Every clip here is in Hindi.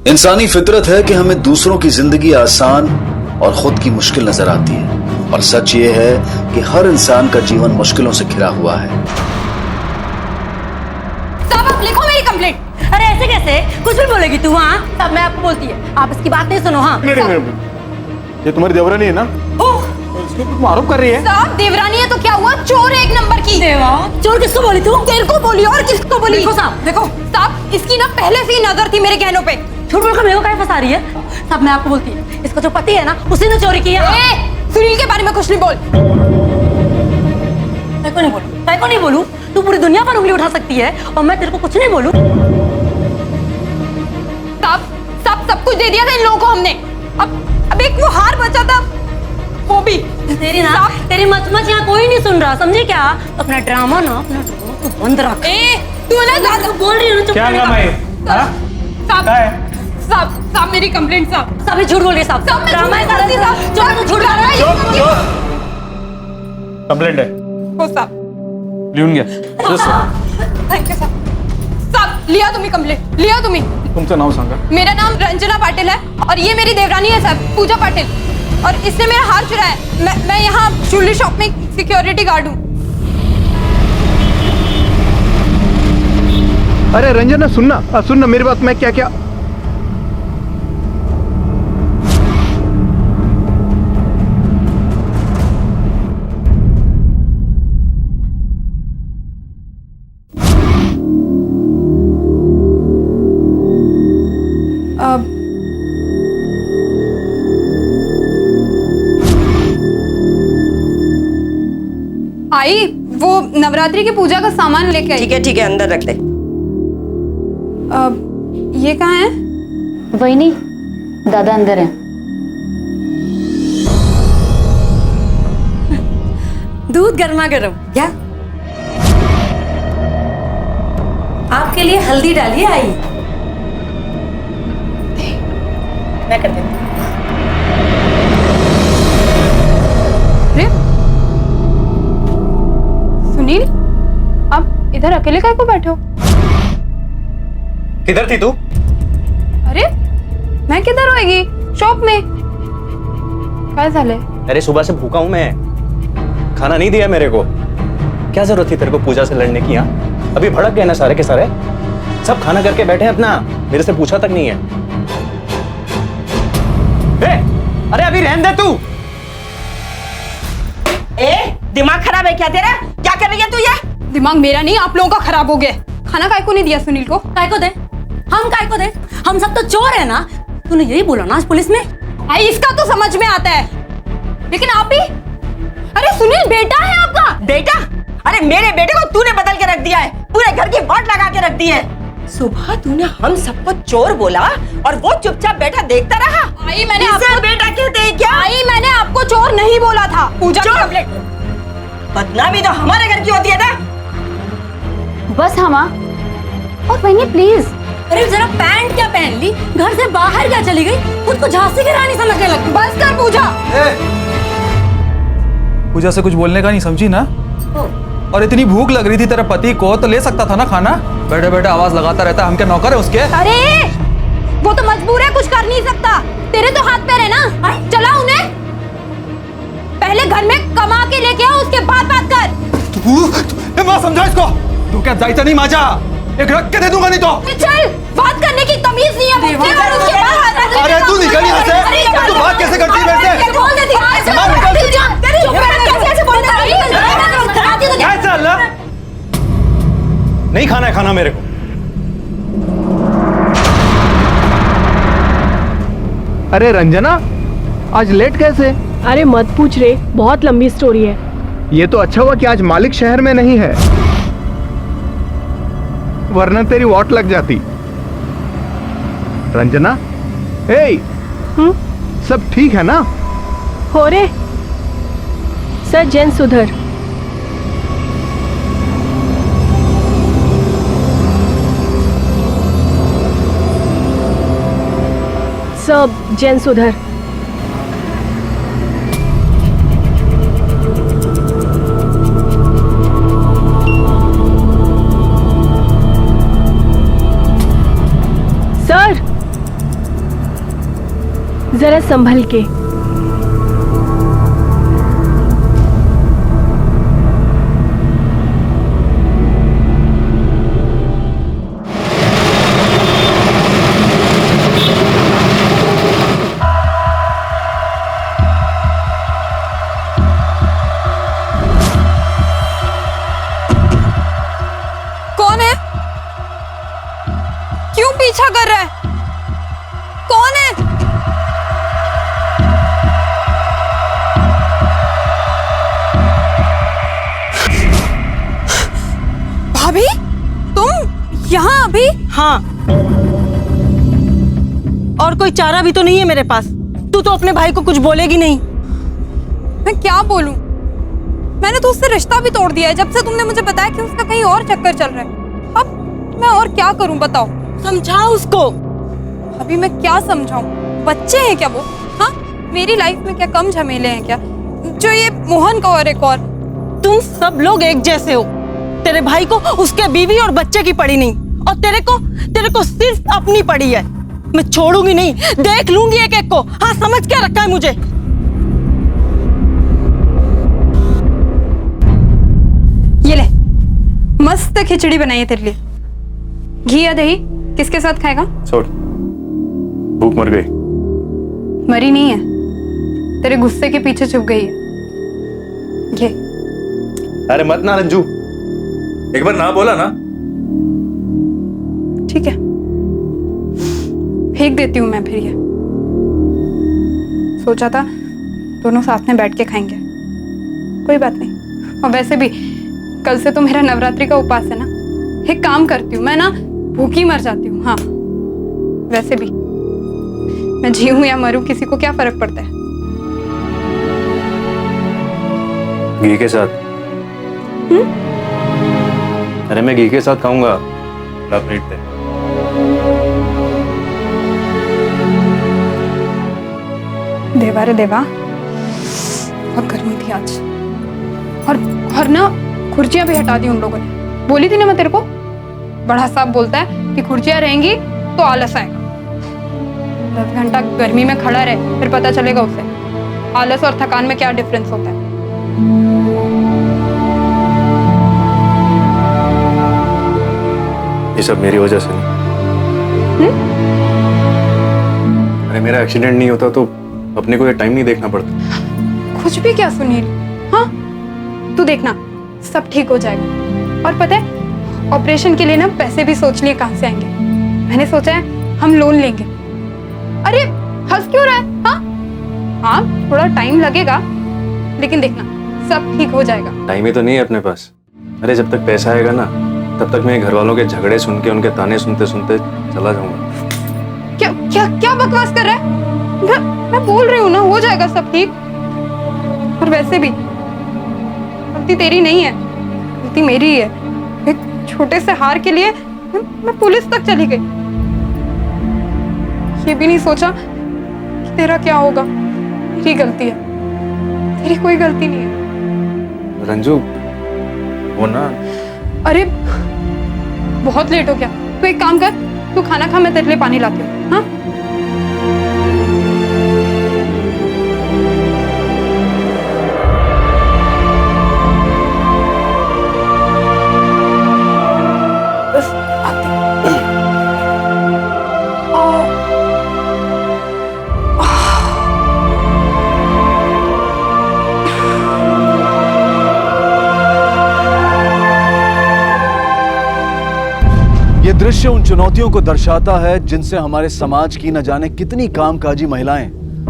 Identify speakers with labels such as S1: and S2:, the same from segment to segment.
S1: इंसानी फितरत है कि हमें दूसरों की जिंदगी आसान और खुद की मुश्किल नजर आती है, और सच ये है कि हर इंसान का जीवन मुश्किलों से घिरा हुआ है।
S2: साहब आप लिखो मेरी कंप्लेंट।
S3: अरे ऐसे कैसे, कुछ भी बोलेगी तू? हाँ तब मैं आपको बोलती है, आप इसकी बात नहीं सुनो। हाँ
S4: ये तुम्हारी देवरानी है ना? इसके ऊपर तुम आरोप कर रही है।
S2: साहब देवरानी है तो क्या हुआ, चोर है एक नंबर की।
S3: देवा चोर किसको बोली तू?
S2: तेरे को बोली और किसको बोली?
S3: देखो साहब, देखो
S2: साहब इसकी ना पहले से ही नजर थी मेरे गहनों पे।
S3: झूठ बोलकर मेरे को काहे फंसा रही है? साहब मैं आपको बोलती है, इसका जो पति है ना उसी ने चोरी की है।
S2: सुनील के बारे में कुछ नहीं बोल।
S3: मैं को नहीं बोलूं? तू पूरी दुनिया पर उंगली उठा सकती है और मैं तेरे को कुछ नहीं बोलूं?
S2: सब कुछ दे दिया था इन लोगों को हमने। अब एक वो हार बचा था, वो भी
S3: तेरी मचमच यहाँ कोई नहीं सुन रहा, समझे क्या? अपना ड्रामा ना तू बंद रख।
S2: तू ना ज्यादा
S3: बोल रही है।
S4: क्या ड्रामा है?
S2: साहब मेरी कंप्लेंट। साहब
S3: सभी झूठ बोल रही है। साहब ड्रामा है साहब, झूठ बोल रहा है।
S4: कंप्लेंट है
S2: हो साहब,
S4: लिहून घ्या।
S2: थैंक यू साहब। लिया तुम्ही कंप्लेंट, लिया तुम्ही।
S4: तुमचं नाव सांगा।
S2: मेरा नाम रंजना पाटिल है और ये मेरी देवरानी है साहब, पूजा पाटिल, और इसने मेरा हार चुराया है। मैं यहाँ ज्वेलरी शॉप में सिक्योरिटी गार्ड हूँ।
S5: अरे रंजना सुनना मेरी बात। मैं क्या
S2: आई वो नवरात्रि की पूजा का सामान लेके आई।
S6: ठीक है अंदर रख दे।
S2: ये कहाँ है?
S7: वही नहीं, दादा अंदर है।
S3: दूध गर्मा गर्म। क्या आपके लिए हल्दी डालिए? आई मैं कर देती हूँ।
S2: सुनील आप इधर अकेले काहे को बैठे हो?
S4: किधर थी तू?
S2: अरे मैं किधर होएगी, शॉप में। क्या झाले?
S8: अरे सुबह से भूखा हूं मैं, खाना नहीं दिया मेरे को। क्या जरूरत थी तेरे को पूजा से लड़ने की? यहाँ अभी भड़क गए ना सारे के सारे, सब खाना करके बैठे हैं अपना, मेरे से पूछा तक नहीं है। अरे अभी रहने दे तू।
S6: दिमाग खराब है क्या तेरा? क्या कर रही है तू? ये
S2: दिमाग मेरा नहीं, आप लोगों का खराब हो गया। खाना काय को नहीं दिया सुनील को?
S3: काय को दे? हम काय को दे? हम सब तो चोर है ना। तूने यही बोला ना आज पुलिस में।
S2: आई इसका तो समझ में आता है, लेकिन आप ही। अरे सुनील बेटा है आपका।
S6: बेटा? अरे मेरे बेटे को तूने बदल के रख दिया है, पूरे घर की वाट लगा के रख दी है। सुबह तूने हम सबको चोर बोला और वो चुपचाप बैठा देखता रहा।
S2: आई मैंने
S6: इसे
S2: आपको
S6: बेटा कहते हैं क्या?
S2: आई मैंने आपको चोर नहीं बोला था। पूजा की कंप्लेंट।
S6: बदनामी तो हमारे घर की होती है ना।
S7: बस हाँ माँ, और बहनी प्लीज।
S3: अरे जरा पैंट क्या पहन ली, घर से बाहर क्या चली गई, खुद को झांसी की रानी समझने लगी।
S2: बस कर पूजा।
S9: पूजा से कुछ बोलने का नहीं, समझी ना? और इतनी भूख लग रही थी तेरे पति को तो ले सकता था ना खाना। बैठे बैठे आवाज लगाता रहता, हम क्या नौकर है उसके?
S2: अरे वो तो मजबूर है, कुछ कर नहीं सकता। तेरे तो हाथ पैर है ना, चला उन्हें। पहले घर में कमा के लेके आओ, उसके बाद बात कर।
S9: तू माँ समझा इसको। तू क्या जायचा नहीं माजा, एक रख के दे दूंगा नहीं तो।
S2: चल, बात करने की तमीज नहीं है मुझे, और उसके बाद।
S9: अरे तू निकल यहाँ से। तू बात कैसे करती है मेरे से?
S2: बोल देती
S8: क्या चल रहा? नहीं खाना है खाना मेरे को।
S5: अरे रंजना आज लेट कैसे?
S10: अरे मत पूछ रे, बहुत लंबी स्टोरी है।
S5: ये तो अच्छा हुआ कि आज मालिक शहर में नहीं है, वरना तेरी वॉट लग जाती। रंजना सब ठीक है ना?
S10: हो रे सर, जैन सुधर। सब जैन सुधर। जरा संभल के।
S2: कौन है? क्यों पीछा कर रहा है? कौन है? भाभी, तुम यहाँ अभी?
S6: हाँ, और कोई चारा भी तो नहीं है मेरे पास। तू तो अपने भाई को कुछ बोलेगी नहीं।
S2: मैं क्या बोलूं? मैंने तो उससे रिश्ता भी तोड़ दिया है जब से तुमने मुझे बताया कि उसका कहीं और चक्कर चल रहा है। अब मैं और क्या करूं बताओ?
S6: समझाओ उसको।
S2: अभी मैं क्या समझाऊं? बच्चे हैं क्या वो? हाँ, मेरी लाइफ में क्या कम झमेले हैं क्या जो ये मोहन का और एक और?
S6: तुम सब लोग एक जैसे हो। तेरे भाई को उसके बीवी और बच्चे की पड़ी नहीं, और तेरे को सिर्फ अपनी पड़ी है। मैं छोड़ूंगी नहीं, देख लूंगी एक एक को। हाँ, समझ क्या रखा है मुझे?
S2: ये ले, मस्त खिचड़ी बनाई है तेरे लिए। घी या दही किसके साथ खाएगा?
S8: छोड़, भूख मर गई।
S2: मरी नहीं है, तेरे गुस्से के पीछे छुप गई है। ये
S8: अरे मत ना रंजू, एक बार ना बोला ना।
S2: ठीक है, फेंक देती हूँ मैं फिर ये। सोचा था दोनों साथ में बैठ के खाएंगे, कोई बात नहीं। और वैसे भी कल से तो मेरा नवरात्रि का उपवास है ना। एक काम करती हूँ मैं ना, भूखी मर जाती हूँ। हाँ, वैसे भी मैं जीऊं या मरूं किसी को क्या फर्क पड़ता है?
S8: घी के साथ। अरे मैं घी के साथ खाऊंगा। ला प्लेट दे।
S2: देवा रे देवा, बहुत गर्मी थी आज। और ना कुर्सियां भी हटा दी उन लोगों ने। बोली थी ना मैं तेरे को, बड़ा साहब बोलता है कि कुर्सियां रहेंगी तो आलस आएगा। 10 घंटा गर्मी में खड़ा रहे, फिर पता चलेगा उसे आलस और थकान में क्या डिफरेंस होता है।
S8: ये सब मेरी वजह से नहीं। अरे मेरा एक्सीडेंट नहीं होता तो अपने को ये टाइम नहीं देखना पड़ता।
S2: कुछ भी क्या सुनील? हाँ, तू देखना सब ठीक हो जाएगा। और पता है, ऑपरेशन के लिए ना पैसे भी सोच लिए कहां से आएंगे। मैंने सोचा है हम लोन लेंगे। अरे हंस क्यों रहा है? हाँ हाँ, थोड़ा टाइम लगेगा, लेकिन देखना सब ठीक हो जाएगा।
S8: टाइम ही तो नहीं है अपने पास। अरे जब तक पैसा आएगा ना, तब तक मैं घर वालों के झगड़े सुन के, उनके ताने सुनते सुनते चला जाऊंगा।
S2: क्या क्या क्या बकवास कर रहा है? मैं बोल रही हूँ ना, हो जाएगा सब ठीक। और वैसे भी गलती तेरी नहीं है, गलती मेरी ही है। एक छोटे से हार के लिए मैं पुलिस तक चली गई। ये भी नहीं सोचा कि तेरा क्या होगा। मेरी गलती है, तेरी कोई गलती नहीं है।
S8: रंजू, वो ना।
S2: अरे बहुत लेट हो गया, तू एक काम कर, तू खाना खा, मैं तेरे लिए पानी लाती हूँ। हाँ, बस आती हूँ।
S1: ये दृश्य उन चुनौतियों को दर्शाता है जिनसे हमारे समाज की न जाने कितनी कामकाजी महिलाएं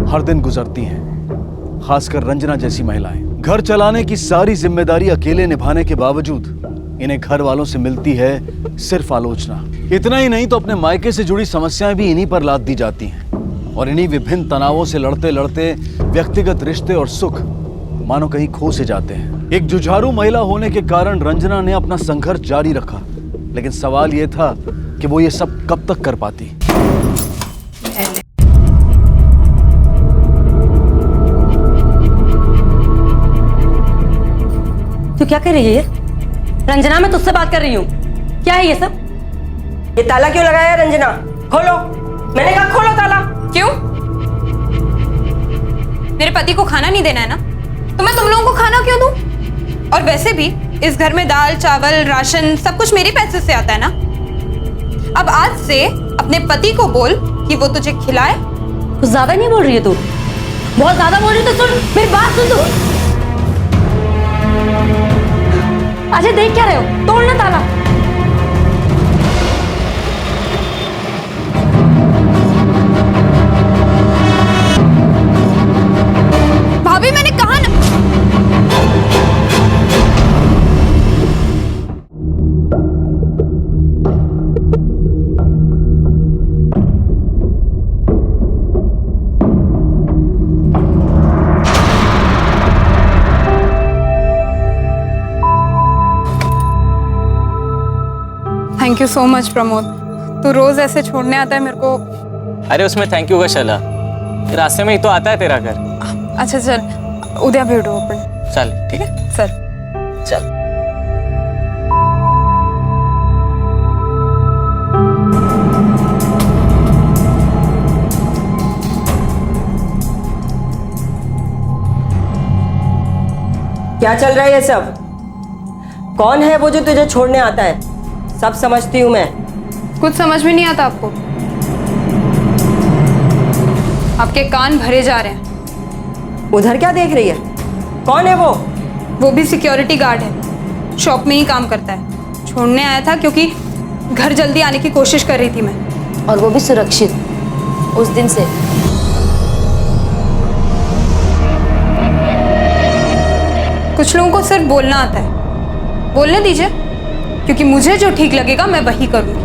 S1: हर दिन गुजरती हैं। खासकर रंजना जैसी महिलाएं घर चलाने की सारी जिम्मेदारी अकेले निभाने के बावजूद इन्हें घर वालों से मिलती है सिर्फ आलोचना। इतना ही नहीं तो अपने मायके से जुड़ी समस्याएं भी इन्हीं पर लाद दी जाती हैं और इन्हीं विभिन्न तनावों से लड़ते लड़ते व्यक्तिगत रिश्ते और सुख मानो कहीं खो से जाते हैं। एक जुझारू महिला होने के कारण रंजना ने अपना संघर्ष जारी रखा, लेकिन सवाल यह था कि वो ये सब कब तक कर पाती।
S6: तू क्या कर रही है ये? रंजना, मैं तुझसे बात कर रही हूँ। क्या है ये सब? ये ताला क्यों लगाया है रंजना? खोलो, मैंने कहा खोलो ताला।
S2: क्यों? पति को खाना नहीं देना है ना, तो मैं तुम लोगों को खाना क्यों दूं? और वैसे भी इस घर में दाल चावल राशन सब कुछ मेरे पैसे से आता है ना। अब आज से अपने पति को बोल कि वो तुझे खिलाए।
S3: कुछ ज्यादा नहीं बोल रही है तू? बहुत ज्यादा बोल रही है तो सुन, मेरी बात सुन तू। अजय देख क्या रहे हो, तोड़ना ताला।
S2: भाभी मैंने कहा ना। Thank you so much Pramod, तू रोज ऐसे छोड़ने आता है मेरे को।
S11: अरे उसमें थैंक यू का शला, रास्ते में ही तो आता है तेरा घर।
S2: अच्छा चल, उद्या भेटू आपण।
S11: चल ठीक है,
S2: चल
S11: चल।
S6: क्या चल रहा है ये सब? कौन है वो जो तुझे छोड़ने आता है? सब समझती हूँ मैं।
S2: कुछ समझ में नहीं आता आपको? आपके कान भरे जा रहे हैं।
S6: उधर क्या देख रही है? कौन है वो?
S2: वो भी सिक्योरिटी गार्ड है, शॉप में ही काम करता है। छोड़ने आया था क्योंकि घर जल्दी आने की कोशिश कर रही थी मैं।
S7: और वो भी सुरक्षित उस दिन से।
S2: कुछ लोगों को सिर्फ बोलना आता है, बोलने दीजिए, क्योंकि मुझे जो ठीक लगेगा मैं वही करूंगी।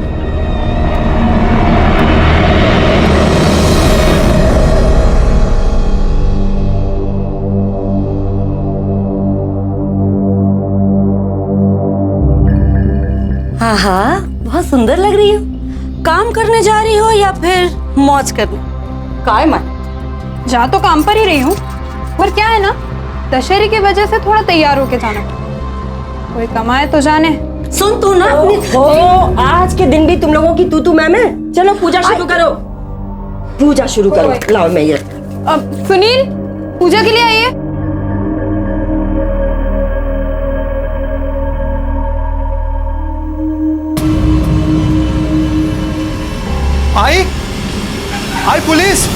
S3: हाँ हाँ, बहुत सुंदर लग रही हो। काम करने जा रही हो या फिर मौज करने?
S6: काय मैं
S2: जा तो काम पर ही रही हूँ, पर क्या है ना, दशहरे की वजह से थोड़ा तैयार होके जाना। कोई कमाए तो जाने।
S3: सुन तू ना
S6: आज के दिन भी तुम लोगों की तू मैं। चलो पूजा शुरू करो, पूजा शुरू करो। लाओ मैं ये।
S2: अब सुनील, पूजा के लिए आइए।
S4: आई पुलिस।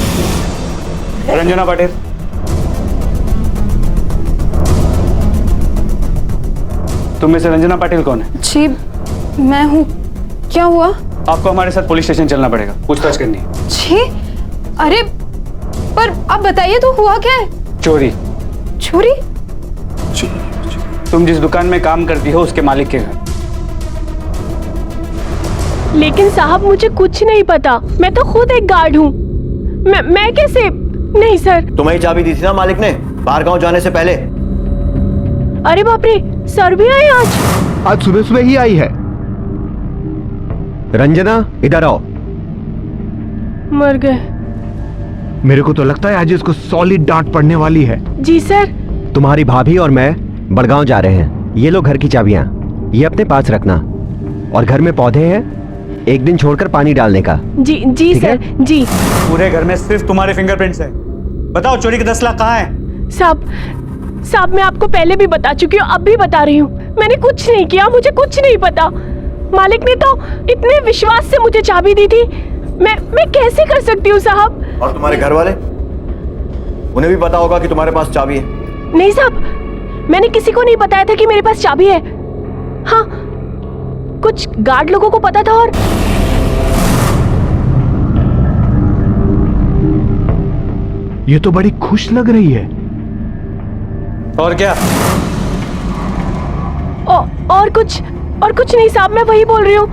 S4: रंजना पाटिल, तुम में से रंजना पाटिल कौन है?
S2: जी मैं हूँ। क्या हुआ?
S4: आपको हमारे साथ पुलिस स्टेशन चलना पड़ेगा, पूछताछ करनी है।
S2: जी अरे, पर आप बताइए तो हुआ क्या है?
S4: चोरी।
S2: चोरी?
S4: तुम जिस दुकान में काम करती हो उसके मालिक के घर।
S10: लेकिन साहब मुझे कुछ नहीं पता, मैं तो खुद एक गार्ड हूँ। मैं कैसे? नहीं सर।
S12: तुम्हें चाबी दी थी ना मालिक ने बाहर गांव जाने से पहले।
S10: अरे बाप रे, सर भी आए आज
S5: सुबह सुबह ही आई है। रंजना इधर आओ।
S10: मर गए।
S5: मेरे को तो लगता है आज इसको सॉलिड डांट पड़ने वाली है।
S10: जी सर।
S12: तुम्हारी भाभी और मैं बड़गांव जा रहे हैं। ये लो घर की चाबियां, ये अपने पास रखना। और घर में पौधे हैं, एक दिन छोड़कर पानी डालने का।
S10: जी सर जी।
S4: पूरे घर में सिर्फ तुम्हारे फिंगरप्रिंट्स हैं। बताओ चोरी के 10 लाख कहाँ हैं?
S10: साहब मैं आपको पहले भी बता चुकी हूँ, अब भी बता रही हूँ, मैंने कुछ नहीं किया, मुझे कुछ नहीं पता। मालिक ने तो इतने विश्वास से मुझे चाबी दी थी, मैं कैसे कर सकती हूँ साहब?
S12: और तुम्हारे घर वाले, उन्हें भी पता होगा कि तुम्हारे पास चाबी है?
S10: नहीं साहब, मैंने किसी को नहीं बताया था कि मेरे पास चाबी है। हाँ, कुछ गार्ड लोगों को पता था। और
S5: ये तो बड़ी खुश लग रही है।
S4: और क्या?
S10: और कुछ नहीं साहब, मैं वही बोल रही हूँ।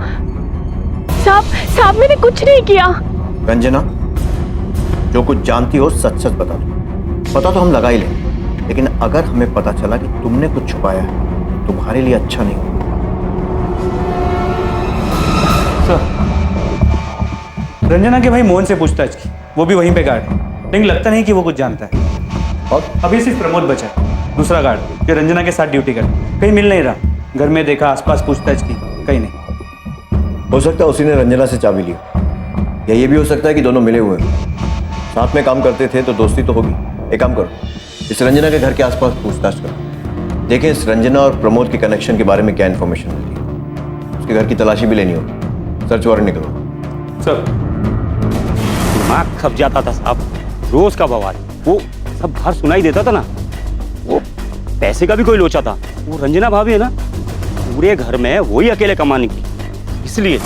S10: साहब मैंने कुछ नहीं किया।
S12: रंजना, जो कुछ जानती हो सच सच बता दो। पता तो हम लगा ही लेंगे, लेकिन अगर हमें पता चला कि तुमने कुछ छुपाया है, तुम्हारे लिए अच्छा नहीं होगा।
S4: रंजना के भाई मोहन से पूछताछ की, वो भी वहीं पे गार्ड है, लेकिन लगता नहीं कि वो कुछ जानता है। और अभी सिर्फ प्रमोद बचा है, दूसरा गार्ड जो रंजना के साथ ड्यूटी करता, कहीं मिल नहीं रहा। घर में देखा, आसपास पूछताछ की, कहीं नहीं।
S12: हो सकता है उसी ने रंजना से चाबी ली, या ये भी हो सकता है कि दोनों मिले हुए हैं। साथ में काम करते थे तो दोस्ती तो होगी। एक काम करो, इस रंजना के घर के आसपास पूछताछ करो, देखें इस रंजना और प्रमोद के कनेक्शन के बारे में क्या इन्फॉर्मेशन मिलती है। उसके घर की तलाशी भी लेनी होगी, सर्च वारंट निकलो।
S13: सर दिमाग खप जाता था साहब, रोज का बवाल, वो सब बाहर सुनाई देता था ना। वो पैसे का भी कोई लोचा था। वो रंजना भाभी है ना, पूरे घर में वही अकेले कमाने की, इसलिए।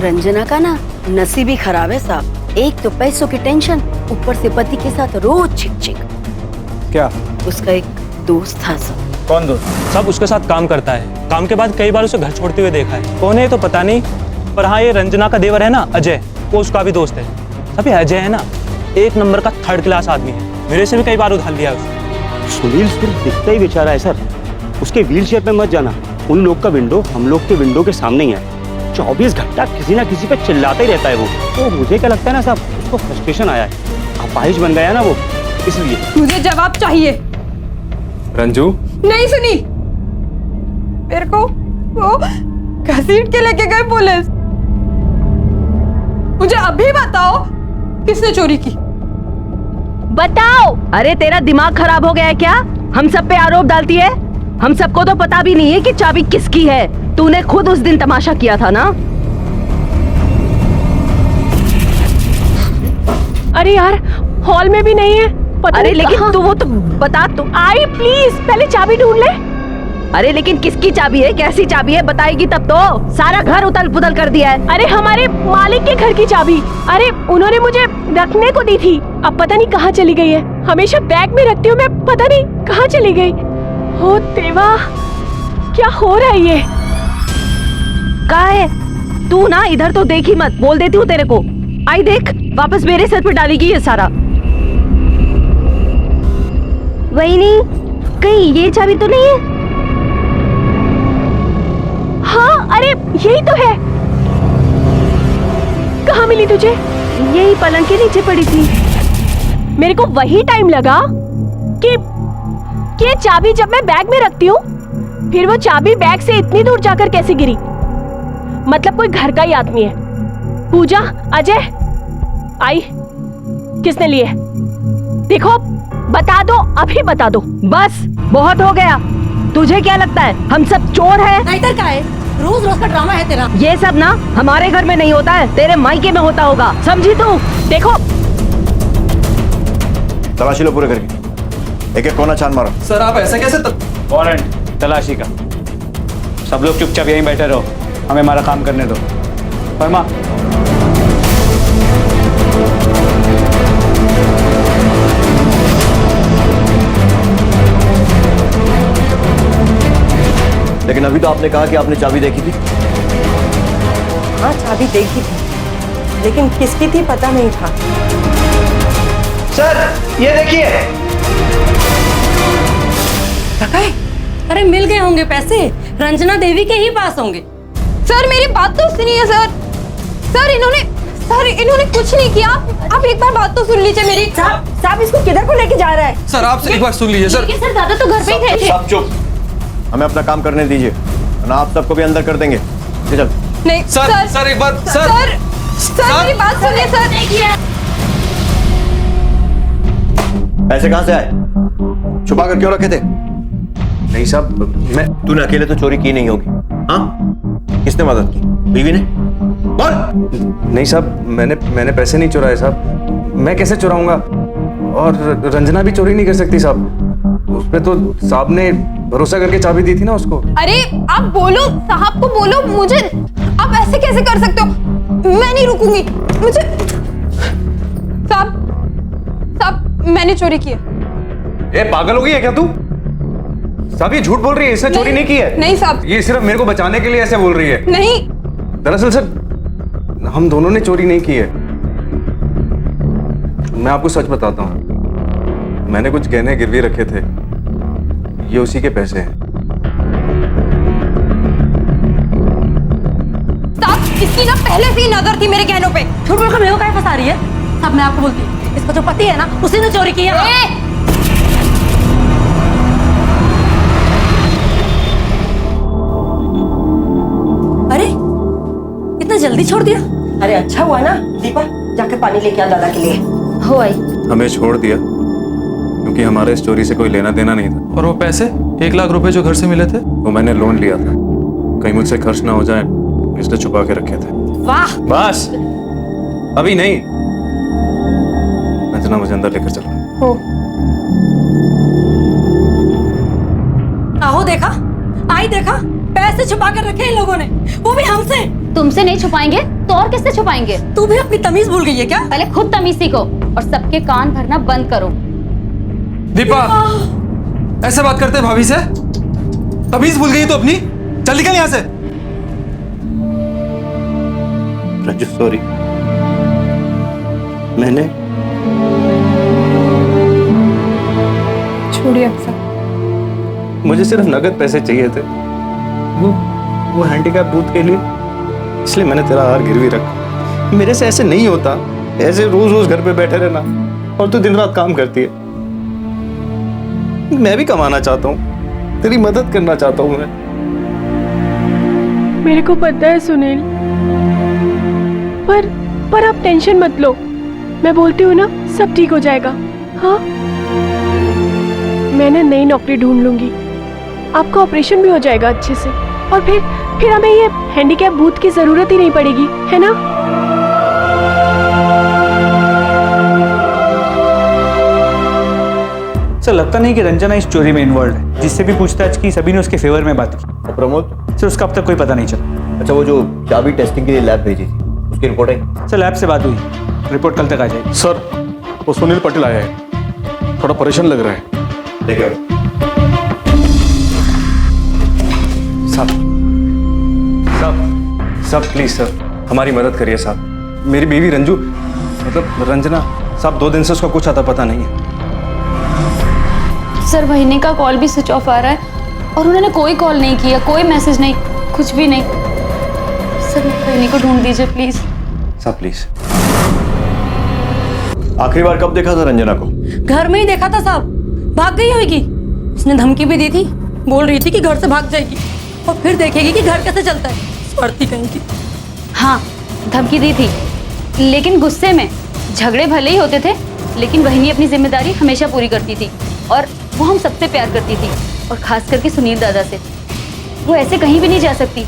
S3: रंजना का ना नसीब ही खराब है साहब। एक तो पैसों की टेंशन, ऊपर से पति के साथ रोज चिक चिक।
S4: क्या?
S3: उसका एक दोस्त था सब।
S4: कौन दोस्त?
S11: सब उसके साथ काम करता है। काम के बाद कई बार उसे घर छोड़ते हुए देखा है। कौन है तो पता नहीं, पर हाँ ये रंजना का देवर है ना अजय, वो उसका भी दोस्त है। अभी अजय है ना, एक नंबर का थर्ड क्लास आदमी है। मेरे से भी कई बार उधार लिया उसने।
S13: सुनील सिर्फ दिखता ही बेचारा है सर। उसके व्हील चेयर पे मत जाना, उन लोग का विंडो हम लोग के विंडो के सामने ही है। 24 घंटा किसी ना किसी पे चिल्लाता ही रहता है वो। तो मुझे क्या लगता है ना साहब, उसको फ्रस्ट्रेशन आया है, अपाहिज बन गया ना वो, इसलिए।
S2: मुझे जवाब चाहिए।
S9: रंजू
S2: नहीं सुनी, मेरे को वो घसीट के लेके गए पुलिस। मुझे अभी बताओ किसने चोरी की?
S10: बताओ। अरे तेरा दिमाग खराब हो गया है क्या? हम सब पे आरोप डालती है। हम सबको तो पता भी नहीं है कि चाबी किसकी है। तूने खुद उस दिन तमाशा किया था ना। अरे यार हॉल में भी नहीं है। पता अरे लेकिन तू वो तो बता तो। आई प्लीज पहले चाबी ढूंढ ले। अरे लेकिन किसकी चाबी है, कैसी चाबी है, बताएगी तब तो। सारा घर उथल पुथल कर दिया है। अरे हमारे मालिक के घर की चाबी। अरे उन्होंने मुझे रखने को दी थी, अब पता नहीं कहाँ चली गई है। हमेशा बैग में रखती हूँ मैं, पता नहीं कहाँ चली गई। हो देवा, क्या हो रहा है ये? कहाँ है तू? ना इधर तो देखी मत, बोल देती हूँ तेरे को। आई देख, वापस मेरे सर पे डालेगी ये सारा। वही नहीं, कहीं ये चाबी तो नहीं है? हाँ अरे यही तो है। कहाँ मिली तुझे? यही पलंग के नीचे पड़ी थी। मेरे को वही टाइम लगा कि ये चाबी जब मैं बैग में रखती हूँ, फिर वो चाबी बैग से इतनी दूर जाकर कैसे गिरी? मतलब कोई घर का ही आदमी है। पूजा, अजय, आई, किसने लिए? देखो बता दो, अभी बता दो। बस बहुत हो गया। तुझे क्या लगता है हम सब चोर हैं?
S3: नाइटर का है, रोज रोज का ड्रामा है तेरा।
S10: ये सब ना हमारे घर में नहीं होता है, तेरे मायके में होता होगा, समझी तू? देखो
S12: तलाशी लो पूरे घर की, एक एक कोना छान मारो।
S9: सर आप ऐसे कैसे
S4: वारंट तलाशी का। सब लोग चुपचाप यहीं बैठे रहो, हमें हमारा काम करने दो। वर्मा,
S12: लेकिन अभी तो आपने कहा कि आपने चाबी देखी थी।
S6: हाँ चाबी देखी थी, लेकिन किसकी थी पता नहीं था।
S5: सर ये देखिए।
S3: अरे मिल गए होंगे पैसे, रंजना देवी के ही पास होंगे।
S2: सर मेरी बात तो सुनिए सर। सर इन्होंने कुछ नहीं किया। आप एक बार बात तो सुन लीजिए मेरी।
S6: साहब इसको किधर को लेके जा रहा है?
S9: सर आपसे एक बार सुन लीजिए सर।
S7: सर दादा तो घर पे ही थे।
S12: सब चुप, हमें अपना काम करने दीजिए, वरना आप सबको भी अंदर कर देंगे। चल।
S2: नहीं
S9: सर एक बार सर
S2: मेरी बात सुनिए सर।
S12: पैसे कहाँ से आए? छुपा कर क्यों रखे थे?
S8: नहीं साहब,
S12: तूने अकेले तो चोरी की नहीं होगी, हाँ? किसने मदद की? बीवी ने? बोल।
S8: नहीं साहब, मैंने पैसे नहीं चुराए साहब। मैं कैसे चुराऊंगा? और रंजना भी चोरी नहीं कर सकती साहब। उसपे तो साहब ने भरोसा करके चाबी दी थी ना उसको।
S2: अरे आप बोलो, साहब को बोलो। मुझे आप ऐसे कैसे कर सकते हो? मैं नहीं रुकूंगी। मुझे साहब मैंने चोरी की है।
S8: ए पागल हो गई है क्या तू? साहब ये झूठ बोल रही है, इसने चोरी नहीं की है।
S2: नहीं साहब,
S8: ये सिर्फ मेरे को बचाने के लिए ऐसे बोल रही है।
S2: नहीं,
S8: दरअसल सर हम दोनों ने चोरी नहीं की है। मैं आपको सच बताता हूँ, मैंने कुछ गहने गिरवी रखे थे, ये उसी के पैसे हैं।
S2: साहब इसकी ना पहले से ही नजर थी मेरे गहनों पे।
S3: झूठ बोलकर मेरे को काहे फंसा रही है? सब मैं आपको बोलती हूँ, इसका जो पति है ना उसी ने चोरी की है। अरे इतना जल्दी छोड़ दिया?
S6: अरे अच्छा हुआ ना दीपा, जाके पानी लेके आ दादा के लिए।
S3: हो आई।
S8: हमें छोड़ दिया क्योंकि हमारे इस चोरी से कोई लेना देना नहीं था।
S9: और वो पैसे 1 लाख रुपए जो घर से मिले थे?
S8: वो मैंने लोन लिया था, कहीं मुझसे खर्च ना हो जाए इसलिए छुपा के रखे थे।
S3: वाह,
S8: बस अभी नहीं, रंजना मुझे अंदर लेकर चलो।
S2: हो
S3: आहो देखा, आई देखा, पैसे छुपा कर रखे इन लोगों ने, वो भी हमसे।
S7: तुमसे नहीं छुपाएंगे तो और किससे छुपाएंगे?
S3: तू भी अपनी तमीज भूल गई है क्या?
S7: पहले खुद तमीज सीखो और सबके कान भरना बंद करो।
S9: दीपा, ऐसे बात करते भाभी से? तमीज भूल गई तो अपनी? चल निकल यहाँ से।
S13: रंजू सॉरी, मैंने
S2: छोड़िए अब सब।
S8: मुझे सिर्फ नगद पैसे चाहिए थे, वो हैंडीकैप बूथ के लिए, इसलिए मैंने तेरा हार गिरवी रखा। मेरे से ऐसे नहीं होता, ऐसे रोज रोज घर पे बैठे रहना, और तू दिन रात काम करती है। मैं भी कमाना चाहता हूँ, तेरी मदद करना चाहता हूँ मैं।
S10: मेरे को पता है सुनील, पर आप टेंशन मत लो, मैं बोलती हूँ ना सब ठीक हो जाएगा। हाँ, मैं ना नई नौकरी ढूंढ लूंगी, आपका ऑपरेशन भी हो जाएगा अच्छे से, और फिर हमें ये हैंडीकैप बूथ की जरूरत ही नहीं पड़ेगी, है ना?
S4: सर लगता नहीं कि रंजना इस चोरी में इन्वॉल्व है। जिससे भी पूछताछ की सभी ने उसके फेवर में बात की।
S12: और प्रमोद?
S4: सर उसका अब तक कोई पता नहीं चला।
S12: अच्छा, वो जो चाबी टेस्टिंग के लिए लैब भेजी थी, उसकी रिपोर्ट आई?
S4: सर लैब से बात हुई, रिपोर्ट कल तक आ जाएगी।
S1: सर, वो सुनील पटेल आया है, थोड़ा परेशान लग रहा है।
S12: देखो
S8: साहब प्लीज सर, हमारी मदद करिए साहब। मेरी बीवी रंजू, मतलब रंजना साहब, 2 दिन से उसका कुछ आता पता नहीं है।
S7: सर, वहीने का कॉल भी स्विच ऑफ आ रहा है और उन्होंने कोई कॉल नहीं किया, कोई मैसेज नहीं, कुछ भी नहीं। सर, वहीने को ढूंढ दीजिए प्लीज।
S8: साहब प्लीज।
S12: आखिरी बार कब देखा था रंजना को?
S3: घर में ही देखा था साहब, भाग गई होगी। उसने धमकी भी दी थी, बोल रही थी कि घर से भाग जाएगी और फिर देखेगी कि घर कैसे चलता है। स्वार्थी कहीं की।
S7: हाँ, धमकी दी थी, लेकिन गुस्से में। झगड़े भले ही होते थे, लेकिन वहीनी अपनी जिम्मेदारी हमेशा पूरी करती थी और वो हम सबसे प्यार करती थी, और खास करके सुनील दादा से। वो ऐसे कहीं भी नहीं जा सकती।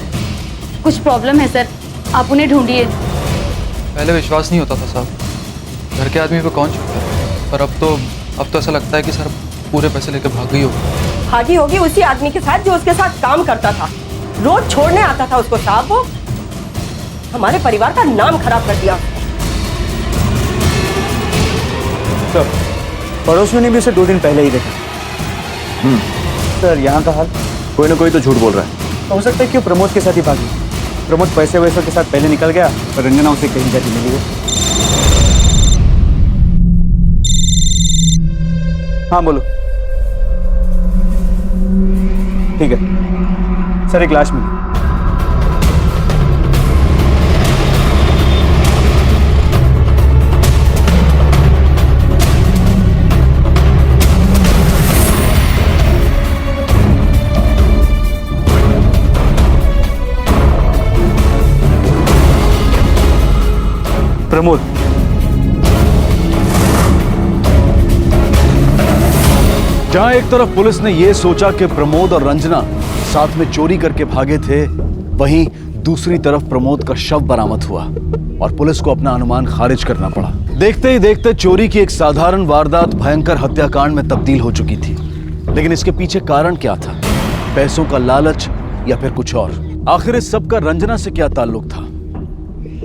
S7: कुछ प्रॉब्लम है सर, आप उन्हें ढूंढिए।
S9: पहले विश्वास नहीं होता था साहब, घर के आदमी पे कौन छूटता है, पर अब तो ऐसा लगता है कि सर पूरे पैसे लेकर भाग गई होगी।
S6: भागी होगी उसी आदमी के साथ जो उसके साथ काम करता था, रोज छोड़ने आता था उसको साहब। वो हमारे परिवार का नाम खराब कर दिया।
S4: सर पड़ोसियों ने भी उसे 2 दिन पहले ही देखा। सर यहाँ का हाल?
S12: कोई ना कोई तो झूठ बोल रहा है।
S4: तो हो सकता है कि वो प्रमोद के साथ ही भागी। प्रमोद पैसे वैसों के साथ पहले निकल गया और रंजना उसे कहीं जाती मिली है। हाँ बोलो। ठीक है सर, एक लाश मिली। प्रमोद।
S1: जहां एक तरफ पुलिस ने यह सोचा कि प्रमोद और रंजना साथ में चोरी करके भागे थे, वहीं दूसरी तरफ प्रमोद का शव बरामद हुआ और पुलिस को अपना अनुमान खारिज करना पड़ा। देखते ही देखते चोरी की एक साधारण वारदात भयंकर हत्याकांड में तब्दील हो चुकी थी। लेकिन इसके पीछे कारण क्या था? पैसों का लालच या फिर कुछ और? आखिर इस सब का रंजना से क्या ताल्लुक था?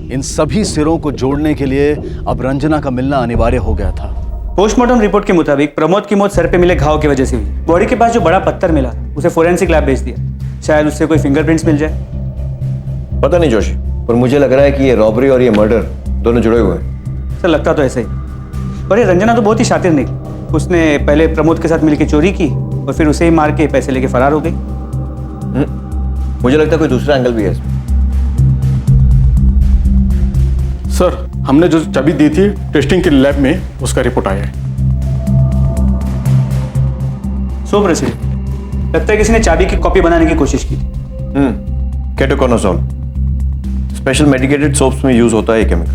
S1: इन सभी सिरों को जोड़ने के लिए अब रंजना का मिलना अनिवार्य हो गया था।
S4: पोस्टमार्टम रिपोर्ट के मुताबिक प्रमोद की मौत सर पे मिले घाव की वजह से हुई। बॉडी के पास जो बड़ा पत्थर मिला उसे फोरेंसिक लैब भेज दिया, शायद उससे कोई फिंगरप्रिंट्स मिल जाए।
S12: पता नहीं जोशी, पर मुझे लग रहा है कि ये रॉबरी और ये मर्डर दोनों जुड़े हुए हैं।
S4: सर लगता तो ऐसा ही। और ये रंजना तो बहुत ही शातिर निकली। उसने पहले प्रमोद के साथ मिलकर चोरी की और फिर उसे ही मार के पैसे लेके फरार हो गई।
S12: मुझे लगता है कोई दूसरा एंगल भी है इसमें।
S1: सर, हमने जो चाबी दी थी टेस्टिंग के लैब में, उसका रिपोर्ट आया है।
S4: सो प्रसिद्ध, लगता है किसी ने चाबी की कॉपी बनाने की कोशिश की थी।
S12: केटोकोनाजोल स्पेशल मेडिकेटेड सोप्स में यूज होता है ये केमिकल।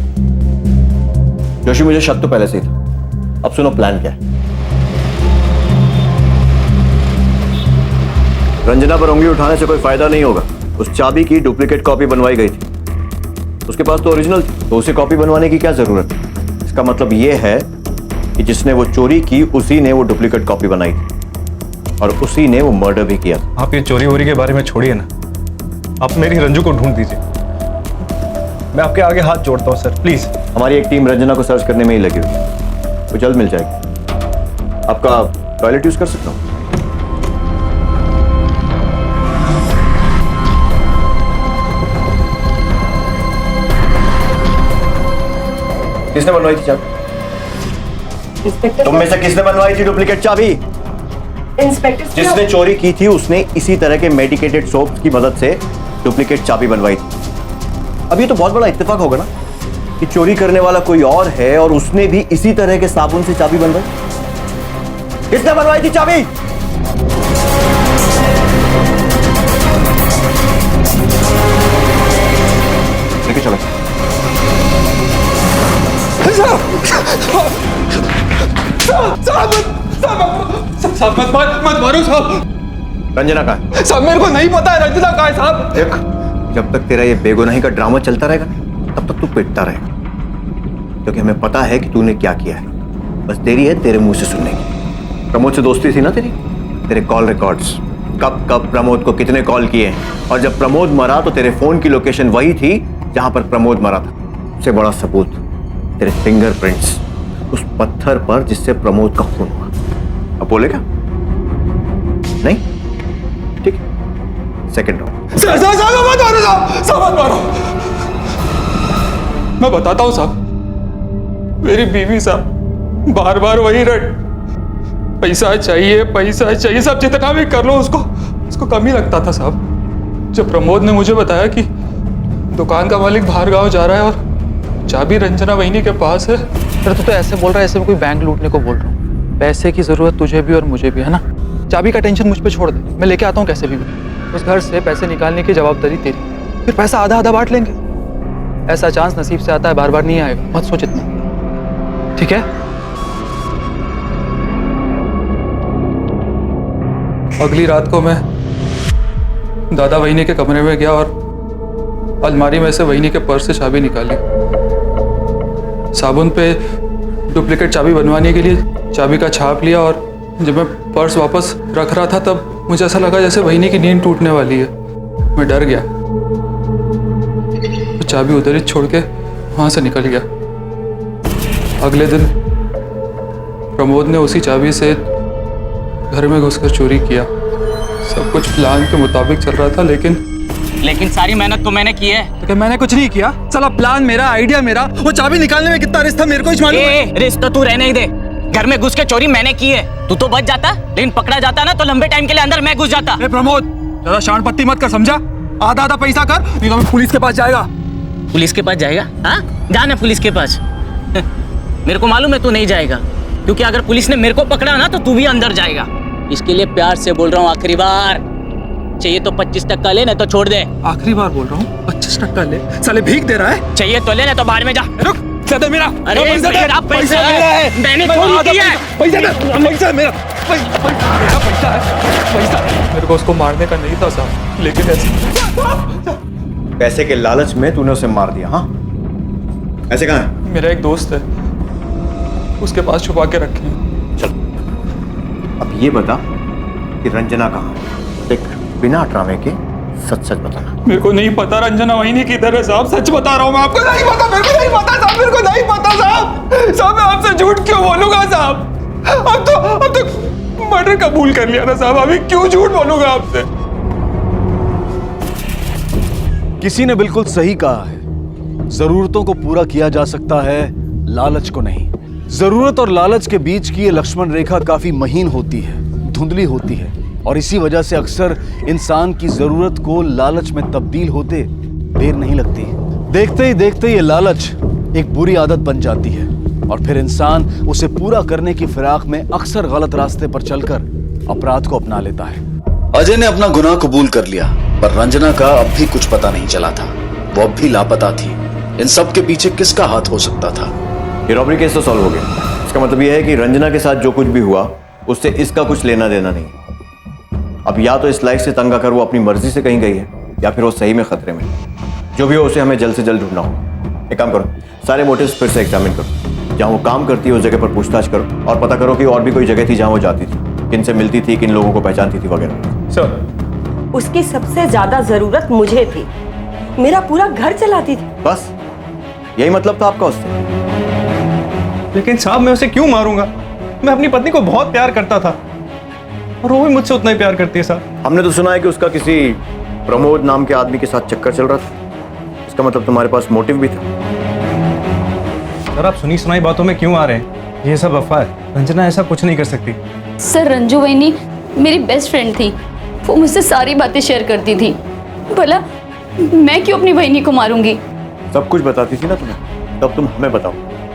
S12: जोशी, मुझे शक तो पहले से ही था। अब सुनो प्लान क्या है। रंजना पर उंगली उठाने से कोई फायदा नहीं होगा। उस चाबी की डुप्लीकेट कॉपी बनवाई गई थी, उसके पास तो ओरिजिनल थी, तो उसे कॉपी बनवाने की क्या जरूरत है? इसका मतलब यह है कि जिसने वो चोरी की उसी ने वो डुप्लीकेट कॉपी बनाई थी और उसी ने वो मर्डर भी किया।
S8: आप ये चोरी वोरी के बारे में छोड़िए ना, आप मेरी रंजू को ढूंढ दीजिए। मैं आपके आगे हाथ जोड़ता हूँ सर, प्लीज।
S12: हमारी एक टीम रंजना को सर्च करने में ही लगी हुई है, वो जल्द मिल जाएगी। आपका टॉयलेट यूज कर सकता हूँ? किसने बनवाई थी चाबी? तुम में से किसने बनवाई थी डुप्लीकेट चाबी?
S10: इंस्पेक्टर।
S12: जिसने चोरी की थी उसने इसी तरह के मेडिकेटेड सोप की मदद से डुप्लीकेट चाबी बनवाई थी। अब ये तो बहुत बड़ा इत्तेफाक होगा ना कि चोरी करने वाला कोई और है और उसने भी इसी तरह के साबुन से चाबी बनवाई। किसने बनवाई थी चाबी? लेके चलो।
S9: साहब मत मारो साहब।
S12: रंजना कहाँ है?
S9: साहब मेरे को नहीं पता है रंजना कहाँ है साहब।
S12: देख, जब तक तेरा ये बेगुनाही का ड्रामा चलता रहेगा तब तक तू पिटता रहेगा, क्योंकि हमें पता है कि तूने क्या किया है। बस देरी है तेरे मुंह से सुनने की। प्रमोद से दोस्ती थी ना तेरी? तेरे कॉल रिकॉर्ड्स, कब कब प्रमोद को कितने कॉल किए, और जब प्रमोद मरा तो तेरे फोन की लोकेशन वही थी जहां पर प्रमोद मरा था। सबसे बड़ा सबूत तेरे फिंगरप्रिंट्स उस पत्थर पर जिससे प्रमोद का खून हुआ। अब बोलेगा? नहीं? ठीक है, सेकंड राउंड।
S9: मत मारो। मैं बताता हूँ साहब, मेरी बीवी साहब बार बार वही रट, पैसा चाहिए साहब, जितना भी कर लो उसको कम ही लगता था साहब। जब प्रमोद ने मुझे बताया कि दुकान का मालिक बाहर गांव जा रहा है और चाबी रंजना वहीनी के पास है। फिर तू तो ऐसे बोल रहा है, ऐसे में कोई बैंक लूटने को बोल रहा हूँ। पैसे की जरूरत तुझे भी और मुझे भी है ना। चाबी का टेंशन मुझ पे छोड़ दे, मैं लेके आता हूँ कैसे भी। उस घर से पैसे निकालने की जवाबदारी तेरी, फिर पैसा आधा आधा बांट लेंगे। ऐसा चांस नसीब से आता है, बार बार नहीं आएगा, मत सोच इतना, ठीक है? अगली रात को मैं दादा वहीनी के कमरे में गया और अलमारी में से वहीनी के पर्स से चाबी निकाली। साबुन पे डुप्लीकेट चाबी बनवाने के लिए चाबी का छाप लिया, और जब मैं पर्स वापस रख रहा था तब मुझे ऐसा लगा जैसे वहीनी की नींद टूटने वाली है। मैं डर गया, तो चाबी उधर ही छोड़ के वहां से निकल गया। अगले दिन प्रमोद ने उसी चाबी से घर में घुसकर चोरी किया। सब कुछ प्लान के मुताबिक चल रहा था, लेकिन
S14: सारी मेहनत तो मैंने की है।
S9: तो क्या मैंने कुछ नहीं किया? साला प्लान मेरा, आइडिया मेरा, वो चाबी निकालने में कितना रिस्क था मेरे को ही मालूम है।
S14: रिस्क तो तू रहने ही दे, घर में घुस के चोरी मैंने की है। तू तो बच जाता, लेकिन पकड़ा जाता ना तो लंबे टाइम के लिए अंदर मैं घुस जाता।
S9: प्रमोद ज्यादा शान पत्ती मत कर, समझा? आधा आधा पैसा कर, नहीं तो मैं पुलिस के पास जाएगा।
S14: पुलिस के पास जाएगा? हाँ, जाना पुलिस के पास। मेरे को मालूम है तू नहीं जाएगा, क्योंकि अगर पुलिस ने मेरे को पकड़ा ना तो तू भी अंदर जाएगा। इसके लिए प्यार से बोल रहा हूँ, आखिरी बार चाहिए तो 25% ले, नहीं तो छोड़ दे।
S9: आखिरी बार बोल रहा हूँ, 25% ले। साले भीख दे रहा है।
S14: चाहिए तो ले, नहीं तो बाहर में जा।
S9: रुक, दे मेरा।
S14: अरे मेरा पैसा है, मैंने चोरी किया है।
S9: पैसा मेरा, पैसा है, पैसा। मेरे को उसको मारने का नहीं था साहब, लेकिन ऐसे
S12: पैसे के लालच में तूने उसे मार दिया। हाँ, ऐसे कहाँ है?
S9: मेरा एक दोस्त है, उसके पास छुपा के रखे हैं।
S12: चल, अब ये बता कि रंजना कहाँ है? देख, बिना ड्रामे के सच सच बताना।
S9: मेरे को नहीं पता रंजना वहीनी किधर है साहब, सच बता रहा हूँ मैं आपको। नहीं पता, मेरे को नहीं पता साहब, मेरे को नहीं पता साहब। साहब मैं आपसे झूठ क्यों बोलूंगा साहब? अब तो मर्डर कबूल कर लिया ना साहब, अभी क्यों झूठ बोलूंगा आपसे?
S1: किसी ने बिल्कुल सही कहा है, जरूरतों को पूरा किया जा सकता है, लालच को नहीं। जरूरत और लालच के बीच की ये लक्ष्मण रेखा काफी महीन होती है, धुंधली होती है, और इसी वजह से अक्सर इंसान की जरूरत को लालच में तब्दील होते देर नहीं लगती। देखते ही देखते ये लालच एक बुरी आदत बन जाती है, और फिर इंसान उसे पूरा करने की फिराक में अक्सर गलत रास्ते पर चलकर अपराध को अपना लेता है।
S15: अजय ने अपना गुनाह कबूल कर लिया, पर रंजना का अब भी कुछ पता नहीं चला था। वो अब भी लापता थी। इन सब के पीछे किसका हाथ हो सकता था?
S12: ये रॉबरी केस तो सॉल्व हो गया। इसका मतलब यह है कि रंजना के साथ जो कुछ भी हुआ उससे इसका कुछ लेना देना नहीं। अब या तो इस लाइफ से तंग आकर वो अपनी मर्जी से कहीं गई है या फिर वो सही में खतरे में है। जो भी हो उसे हमें जल्द से जल्द ढूंढना हो। एक काम करो, सारे मोटिव्स फिर से एग्जामिन करो। जहाँ वो काम करती है उस जगह पर पूछताछ करो और पता करो कि और भी कोई जगह थी जहाँ वो जाती थी, किन से मिलती थी, किन लोगों को पहचानती थी वगैरह।
S4: सर,
S6: उसकी सबसे ज्यादा जरूरत मुझे थी, मेरा पूरा घर चलाती थी।
S12: बस यही मतलब था आपका उससे?
S8: लेकिन साहब मैं उसे क्यों मारूंगा? मैं अपनी पत्नी को बहुत प्यार करता था और वो भी मुझसे उतना ही प्यार करती है साहब।
S12: हमने तो सुना है कि उसका किसी प्रमोद नाम के आदमी के साथ चक्कर चल रहा था। इसका मतलब तुम्हारे पास मोटिव भी था।
S8: सर आप सुनी सुनाई बातों में क्यों आ रहे हैं? ये सब अफवाह है। रंजना ऐसा कुछ नहीं कर सकती।
S7: सर रंजू वहीनी मेरी बेस्ट फ्रेंड थी, वो मुझसे सारी बातें शेयर करती थी। भला मैं क्यों अपनी बहनी को मारूंगी?
S12: सब कुछ बताती थी ना तुम्हें, तब तुम हमें बताओ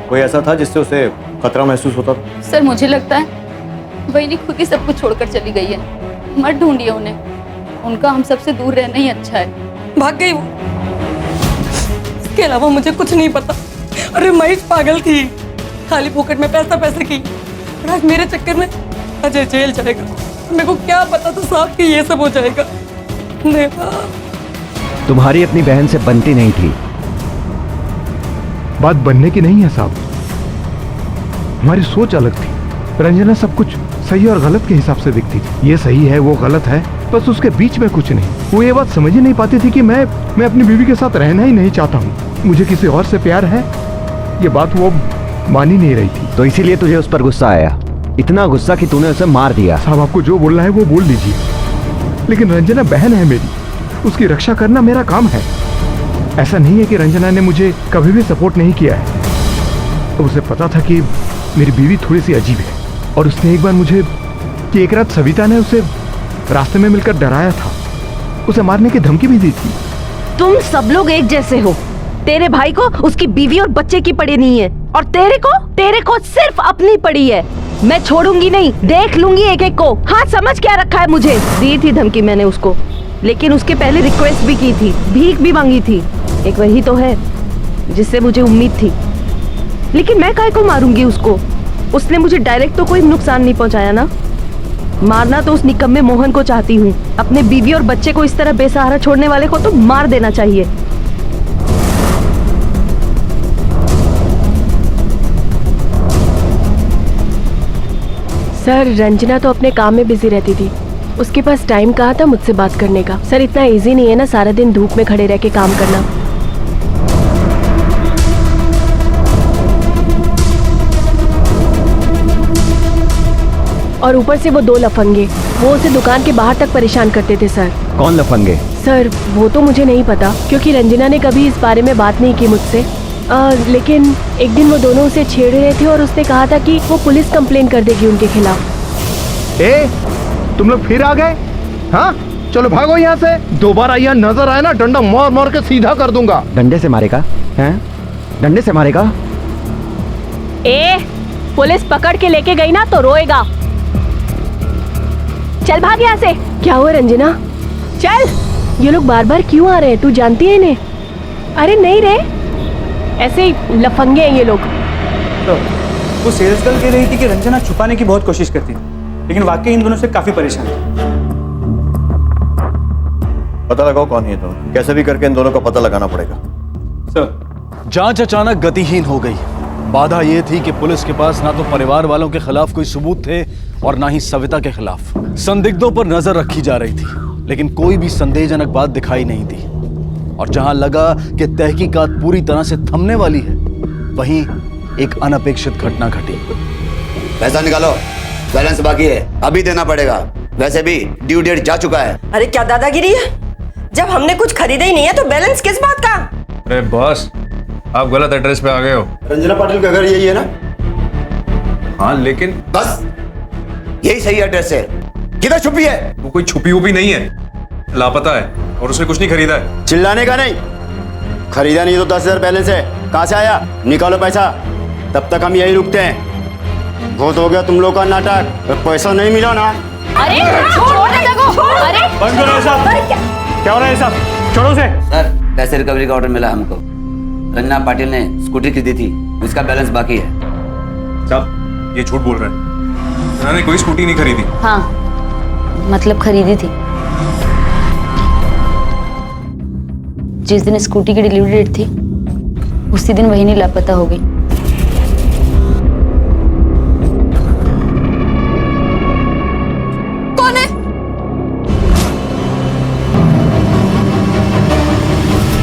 S12: कोई ऐसा था जिससे उसे खतरा महसूस होता था?
S7: सर मुझे लगता है बहनी खुद ही सब कुछ छोड़कर चली गई है। मत ढूंढिए उन्हें, उनका हम सबसे दूर रहना ही अच्छा है।
S6: भाग गई वो, इसके अलावा मुझे कुछ नहीं पता। अरे महेश पागल थी, खाली पॉकेट में पैसा पैसे की। और आज मेरे चक्कर में अजय जेल जाएगा। मेरे को क्या पता था साहब कि ये सब हो जाएगा। देवा,
S5: तुम्हारी अपनी बहन से बनती नहीं थी। बात बनने की नहीं है साहब, हमारी सोच अलग थी। रंजना सब कुछ सही और गलत के हिसाब से दिखती थी। ये सही है, वो गलत है, बस उसके बीच में कुछ नहीं। वो ये बात समझ ही नहीं पाती थी कि मैं अपनी बीवी के साथ रहना ही नहीं चाहता हूँ, मुझे किसी और से प्यार है। ये बात वो मान ही नहीं रही थी।
S13: तो इसीलिए तुझे उस पर गुस्सा आया, इतना गुस्सा कि तूने उसे मार दिया।
S5: साहब आपको जो बोलना है वो बोल दीजिए, लेकिन रंजना बहन है मेरी, उसकी रक्षा करना मेरा काम है। ऐसा नहीं है कि रंजना ने मुझे कभी भी सपोर्ट नहीं किया है। तो उसे पता था कि मेरी बीवी थोड़ी सी अजीब है, और उसने एक बार मुझे कि एक रात सविता ने उसे रास्ते में मिलकर डराया था, उसे मारने की धमकी भी दी थी।
S10: तुम सब लोग एक जैसे हो। तेरे भाई को उसकी बीवी और बच्चे की पड़ी नहीं है, और तेरे को सिर्फ अपनी पड़ी है। मैं छोड़ूंगी नहीं, देख लूंगी एक एक को। हाँ समझ क्या रखा है मुझे। दी थी धमकी मैंने उसको, लेकिन उसके पहले रिक्वेस्ट भी की थी, भीख भी मांगी थी। एक वही तो है जिससे मुझे उम्मीद थी, लेकिन मैं काहे को मारूंगी उसको? उसने मुझे डायरेक्ट तो कोई नुकसान नहीं पहुंचाया ना। मारना तो उस निकम्मे मोहन को चाहती हूँ। अपने बीवी और बच्चे को इस तरह बेसहारा छोड़ने वाले को तो मार देना चाहिए। सर रंजना तो अपने काम में बिजी रहती थी, उसके पास टाइम कहाँ था मुझसे बात करने का। सर इतना इजी नहीं है ना सारा दिन धूप में खड़े रह के काम करना। और ऊपर से वो दो लफंगे, वो उसे दुकान के बाहर तक परेशान करते थे सर।
S13: कौन लफंगे?
S10: सर वो तो मुझे नहीं पता, क्योंकि रंजना ने कभी इस बारे में बात नहीं की मुझसे। लेकिन एक दिन वो दोनों उसे छेड़ रहे थे और उसने कहा था कि वो पुलिस कंप्लेन कर देगी उनके खिलाफ।
S5: तुम लोग फिर आ गए? हाँ चलो भागो यहाँ से। दोबारा यहाँ नजर आए ना, डंडा मार मार के सीधा कर दूंगा।
S13: डंडे से मारेगा? हैं? डंडे से मारेगा?
S10: पुलिस पकड़ के लेके गई ना तो रोएगा। चल भाग यहाँ से। क्या हुआ रंजना? चल। ये लोग बार बार क्यों आ रहे हैं? तू जानती है इन्हें? अरे नहीं रे, ऐसे ही लफंगे हैं ये लोग।
S4: तो वो सेल्स गर्ल कह रही थी कि रंजना छुपाने की बहुत कोशिश करती थी, लेकिन वाकई इन दोनों से काफी परेशान थी।
S12: पता लगाओ कौन है दोनों, कैसे भी करके इन दोनों का पता लगाना पड़ेगा।
S1: सर जांच अचानक गतिहीन हो गई। बाधा यह थी कि पुलिस के पास ना तो परिवार वालों के खिलाफ कोई सबूत थे और ना ही सविता के खिलाफ। संदिग्धों पर नजर रखी जा रही थी, लेकिन कोई भी संदेहजनक बात दिखाई नहीं दी। और जहां लगा कि तहकीकात पूरी तरह से थमने वाली है, वहीं एक अनपेक्षित घटना घटी।
S16: पैसा निकालो, बैलेंस बाकी है, अभी देना पड़ेगा। वैसे भी ड्यू डेट जा चुका है।
S6: अरे क्या दादागिरी है? जब हमने कुछ खरीदा ही नहीं है तो बैलेंस किस बात का?
S9: अरे बॉस, आप गलत एड्रेस पे आ गए हो।
S16: रंजना पाटिल का घर यही है ना?
S9: हाँ लेकिन
S16: बस यही सही एड्रेस है। किधर छुपी है?
S9: वो कोई छुपी हुई नहीं है, लापता है और उसने कुछ नहीं खरीदा है।
S16: चिल्लाने का नहीं, खरीदा नहीं तो 10,000 बैलेंस है, कहां से आया? निकालो पैसा, तब तक हम यही रुकते हैं। बहुत हो गया तुम लोग का नाटक, तो पैसा नहीं मिला ना।
S10: अरे छोड़ो देखो। अरे
S4: बंद करो साहब। क्या हो रहा है साहब? छोड़ो उसे।
S16: सर पैसे रिकवरी का ऑर्डर मिला हमको। रंजना पाटिल ने स्कूटी खरीदी थी, उसका बैलेंस बाकी है।
S9: साहब ये झूठ बोल रहे हैं, उन्होंने कोई स्कूटी नहीं खरीदी।
S7: हाँ मतलब खरीदी थी। जिस दिन स्कूटी की डिलीवरी डेट थी उसी दिन वही नहीं लापता हो गई।
S3: कौन है?